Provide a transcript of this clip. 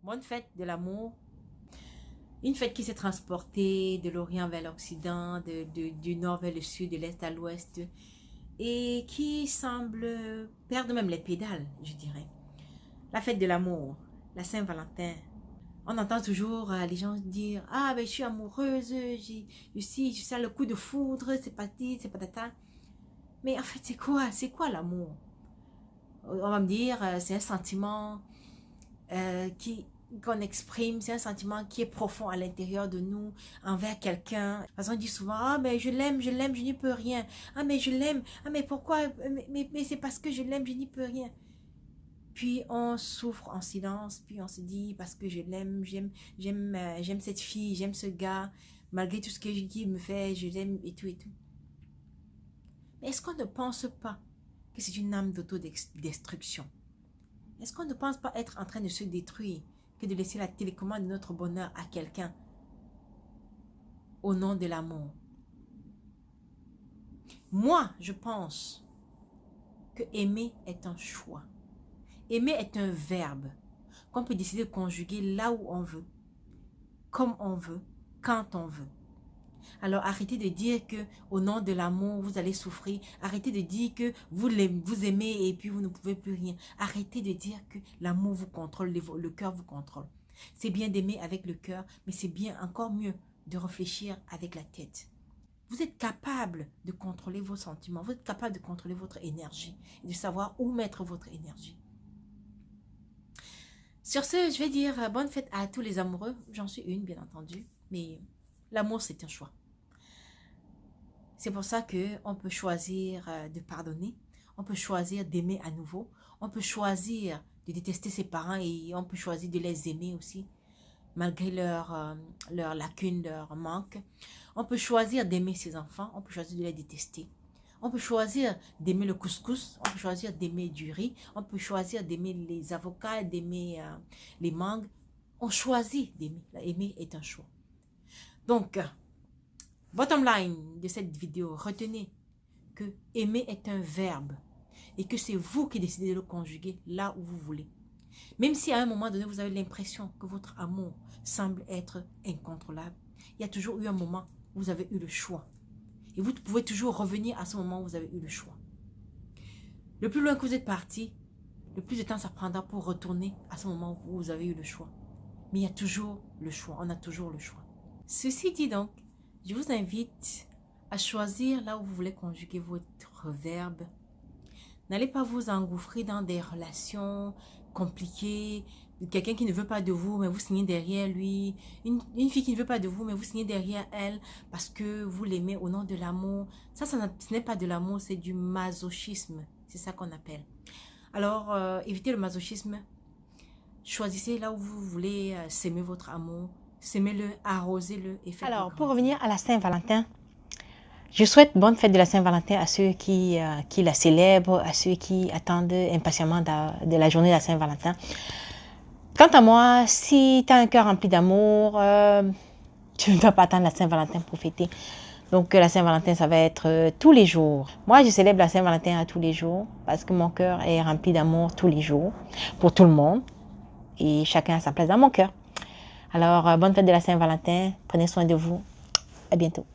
Bonne fête de l'amour. Une fête qui s'est transportée de l'Orient vers l'Occident, du Nord vers le Sud, de l'Est à l'Ouest, et qui semble perdre même les pédales, je dirais. La fête de l'amour, la Saint-Valentin. On entend toujours les gens dire « Ah, ben, je suis amoureuse, je sens le coup de foudre, c'est parti, c'est patata. » Mais en fait, c'est quoi? C'est quoi l'amour? On va me dire, c'est un sentiment qu'on exprime, c'est un sentiment qui est profond à l'intérieur de nous envers quelqu'un. Parce qu'on dit souvent, ah mais je l'aime, je n'y peux rien. Ah mais je l'aime, ah mais pourquoi, mais c'est parce que je l'aime, je n'y peux rien. Puis on souffre en silence, puis on se dit, parce que je l'aime, j'aime cette fille, j'aime ce gars, malgré tout ce qu'il me fait, je l'aime et tout et tout. Mais est-ce qu'on ne pense pas que c'est une âme d'autodestruction? Est-ce qu'on ne pense pas être en train de se détruire que de laisser la télécommande de notre bonheur à quelqu'un au nom de l'amour? Moi, je pense que aimer est un choix. Aimer est un verbe qu'on peut décider de conjuguer là où on veut, comme on veut, quand on veut. Alors arrêtez de dire que au nom de l'amour, vous allez souffrir. Arrêtez de dire que vous aimez et puis vous ne pouvez plus rien. Arrêtez de dire que l'amour vous contrôle, le cœur vous contrôle. C'est bien d'aimer avec le cœur, mais c'est bien encore mieux de réfléchir avec la tête. Vous êtes capable de contrôler vos sentiments. Vous êtes capable de contrôler votre énergie et de savoir où mettre votre énergie. Sur ce, je vais dire bonne fête à tous les amoureux. J'en suis une, bien entendu, mais l'amour, c'est un choix. C'est pour ça qu'on peut choisir de pardonner, on peut choisir d'aimer à nouveau, on peut choisir de détester ses parents et on peut choisir de les aimer aussi, malgré leurs lacunes, leurs manques. On peut choisir d'aimer ses enfants, on peut choisir de les détester. On peut choisir d'aimer le couscous, on peut choisir d'aimer du riz, on peut choisir d'aimer les avocats, d'aimer les mangues. On choisit d'aimer. Aimer est un choix. Donc, bottom line de cette vidéo, retenez que aimer est un verbe et que c'est vous qui décidez de le conjuguer là où vous voulez. Même si à un moment donné, vous avez l'impression que votre amour semble être incontrôlable, il y a toujours eu un moment où vous avez eu le choix. Et vous pouvez toujours revenir à ce moment où vous avez eu le choix. Le plus loin que vous êtes parti, le plus de temps ça prendra pour retourner à ce moment où vous avez eu le choix. Mais il y a toujours le choix, on a toujours le choix. Ceci dit donc, je vous invite à choisir là où vous voulez conjuguer votre verbe. N'allez pas vous engouffrer dans des relations compliquées, quelqu'un qui ne veut pas de vous, mais vous signez derrière lui, une fille qui ne veut pas de vous, mais vous signez derrière elle parce que vous l'aimez au nom de l'amour. Ça, ce n'est pas de l'amour, c'est du masochisme. C'est ça qu'on appelle. Alors, évitez le masochisme. Choisissez là où vous voulez s'aimer votre amour. S'aimez-le, arrosez-le et faites-le. Alors, pour revenir à la Saint-Valentin, je souhaite bonne fête de la Saint-Valentin à ceux qui la célèbrent, à ceux qui attendent impatiemment de la journée de la Saint-Valentin. Quant à moi, si tu as un cœur rempli d'amour, tu ne dois pas attendre la Saint-Valentin pour fêter. Donc, la Saint-Valentin, ça va être tous les jours. Moi, je célèbre la Saint-Valentin à tous les jours parce que mon cœur est rempli d'amour tous les jours pour tout le monde. Et chacun a sa place dans mon cœur. Alors, bonne fête de la Saint-Valentin. Prenez soin de vous. À bientôt.